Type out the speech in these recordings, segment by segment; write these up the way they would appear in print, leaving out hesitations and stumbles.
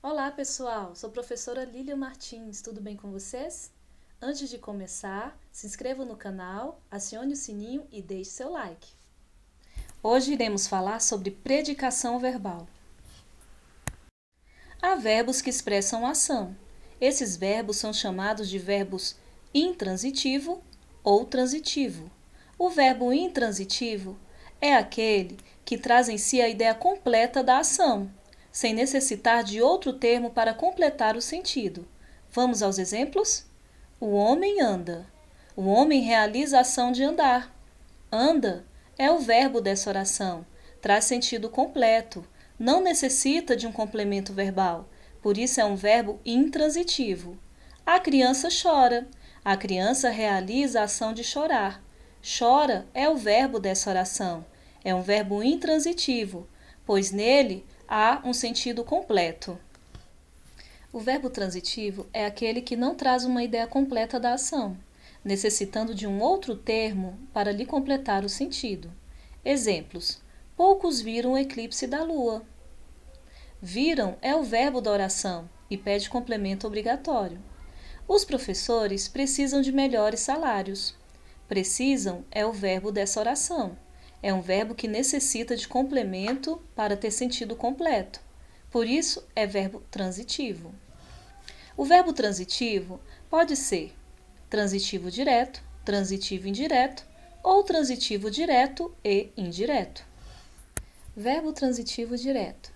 Olá, pessoal! Sou a professora Lília Martins, tudo bem com vocês? Antes de começar, se inscreva no canal, acione o sininho e deixe seu like. Hoje iremos falar sobre predicação verbal. Há verbos que expressam ação. Esses verbos são chamados de verbos intransitivo ou transitivo. O verbo intransitivo é aquele que traz em si a ideia completa da ação, sem necessitar de outro termo para completar o sentido. Vamos aos exemplos? O homem anda. O homem realiza a ação de andar. Anda é o verbo dessa oração. Traz sentido completo. Não necessita de um complemento verbal. Por isso é um verbo intransitivo. A criança chora. A criança realiza a ação de chorar. Chora é o verbo dessa oração. É um verbo intransitivo, pois nele há um sentido completo. O verbo transitivo é aquele que não traz uma ideia completa da ação, necessitando de um outro termo para lhe completar o sentido. Exemplos: poucos viram o eclipse da lua. Viram é o verbo da oração e pede complemento obrigatório. Os professores precisam de melhores salários. Precisam é o verbo dessa oração. É um verbo que necessita de complemento para ter sentido completo. Por isso, é verbo transitivo. O verbo transitivo pode ser transitivo direto, transitivo indireto ou transitivo direto e indireto. Verbo transitivo direto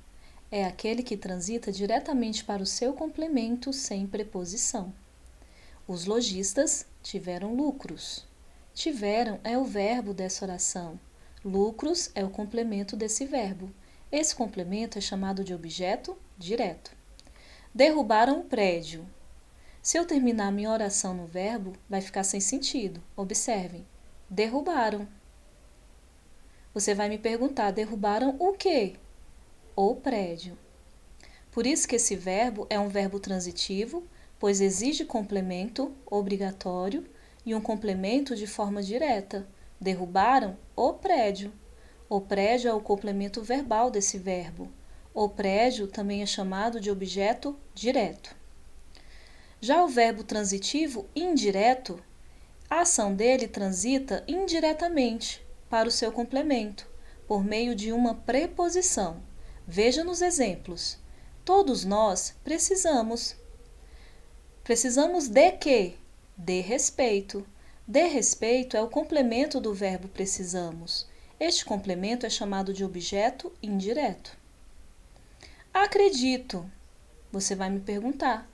é aquele que transita diretamente para o seu complemento sem preposição. Os lojistas tiveram lucros. Tiveram é o verbo dessa oração. Lucros é o complemento desse verbo. Esse complemento é chamado de objeto direto. Derrubaram o prédio. Se eu terminar minha oração no verbo, vai ficar sem sentido. Observem. Derrubaram. Você vai me perguntar, derrubaram o quê? O prédio. Por isso que esse verbo é um verbo transitivo, pois exige complemento obrigatório e um complemento de forma direta. Derrubaram o prédio. O prédio é o complemento verbal desse verbo. O prédio também é chamado de objeto direto. Já o verbo transitivo indireto, a ação dele transita indiretamente para o seu complemento, por meio de uma preposição. Veja nos exemplos. Todos nós precisamos. Precisamos de quê? De respeito. De respeito é o complemento do verbo precisamos. Este complemento é chamado de objeto indireto. Acredito. Você vai me perguntar.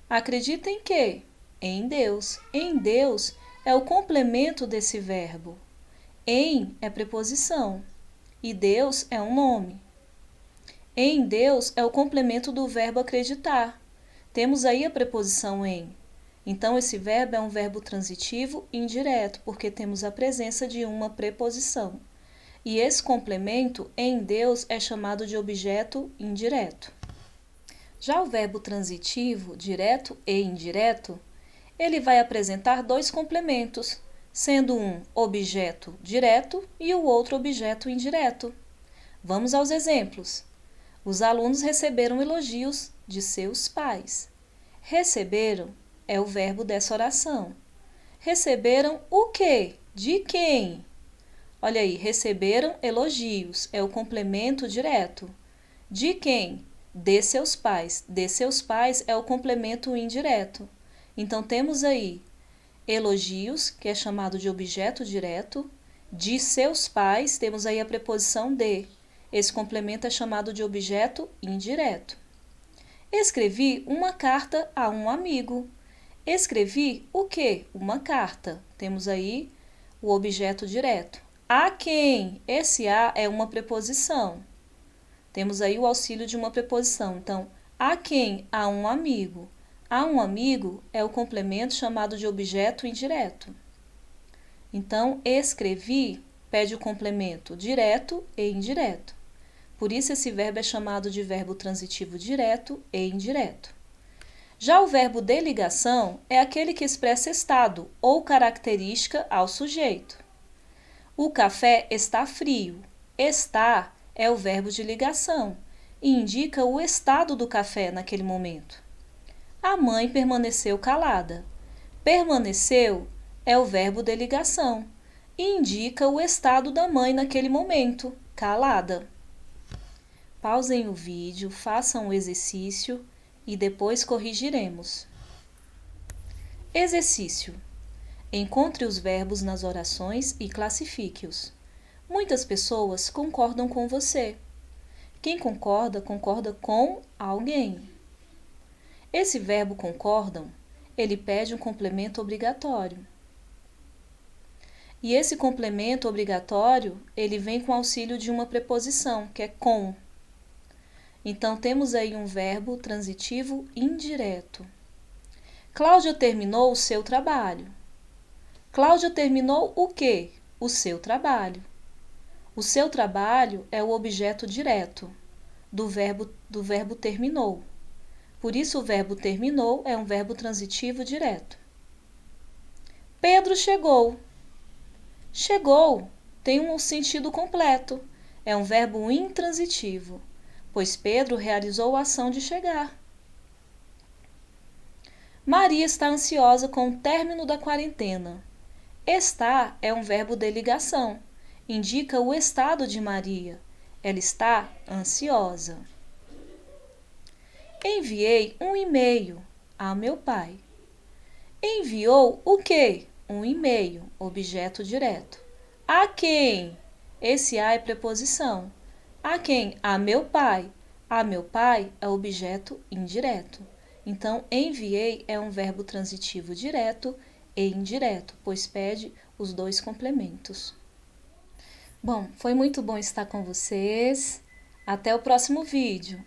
Acredita em quê? Em Deus. Em Deus é o complemento desse verbo. Em é preposição e Deus é um nome. Em Deus é o complemento do verbo acreditar. Temos aí a preposição em. Então, esse verbo é um verbo transitivo indireto, porque temos a presença de uma preposição. E esse complemento, em Deus, é chamado de objeto indireto. Já o verbo transitivo, direto e indireto, ele vai apresentar dois complementos, sendo um objeto direto e o outro objeto indireto. Vamos aos exemplos. Os alunos receberam elogios de seus pais. Receberam é o verbo dessa oração. Receberam o quê? De quem? Olha aí, receberam elogios, é o complemento direto. De quem? De seus pais. De seus pais é o complemento indireto. Então, temos aí elogios, que é chamado de objeto direto. De seus pais, temos aí a preposição de. Esse complemento é chamado de objeto indireto. Escrevi uma carta a um amigo. Escrevi o quê? Uma carta. Temos aí o objeto direto. A quem? Esse a é uma preposição. Temos aí o auxílio de uma preposição. Então, a quem? A um amigo. A um amigo é o complemento chamado de objeto indireto. Então, escrevi pede o complemento direto e indireto. Por isso, esse verbo é chamado de verbo transitivo direto e indireto. Já o verbo de ligação é aquele que expressa estado ou característica ao sujeito. O café está frio. Está é o verbo de ligação. e indica o estado do café naquele momento. A mãe permaneceu calada. Permaneceu é o verbo de ligação e indica o estado da mãe naquele momento, calada. Pausem o vídeo, façam o exercício e depois corrigiremos. Exercício. Encontre os verbos nas orações e classifique-os. Muitas pessoas concordam com você. Quem concorda, concorda com alguém. Esse verbo concordam, ele pede um complemento obrigatório. E esse complemento obrigatório, ele vem com auxílio de uma preposição, que é com. Então, temos aí um verbo transitivo indireto. Cláudia terminou o seu trabalho. Cláudia terminou o quê? O seu trabalho. O seu trabalho é o objeto direto do verbo terminou. Por isso, o verbo terminou é um verbo transitivo direto. Pedro chegou. Chegou tem um sentido completo. É um verbo intransitivo, pois Pedro realizou a ação de chegar. Maria está ansiosa com o término da quarentena. Está é um verbo de ligação. Indica o estado de Maria. Ela está ansiosa. Enviei um e-mail a meu pai. Enviou o quê? Um e-mail, objeto direto. A quem? Esse a é preposição. A quem? A meu pai. A meu pai é objeto indireto. Então, enviei é um verbo transitivo direto e indireto, pois pede os dois complementos. Bom, foi muito bom estar com vocês. Até o próximo vídeo.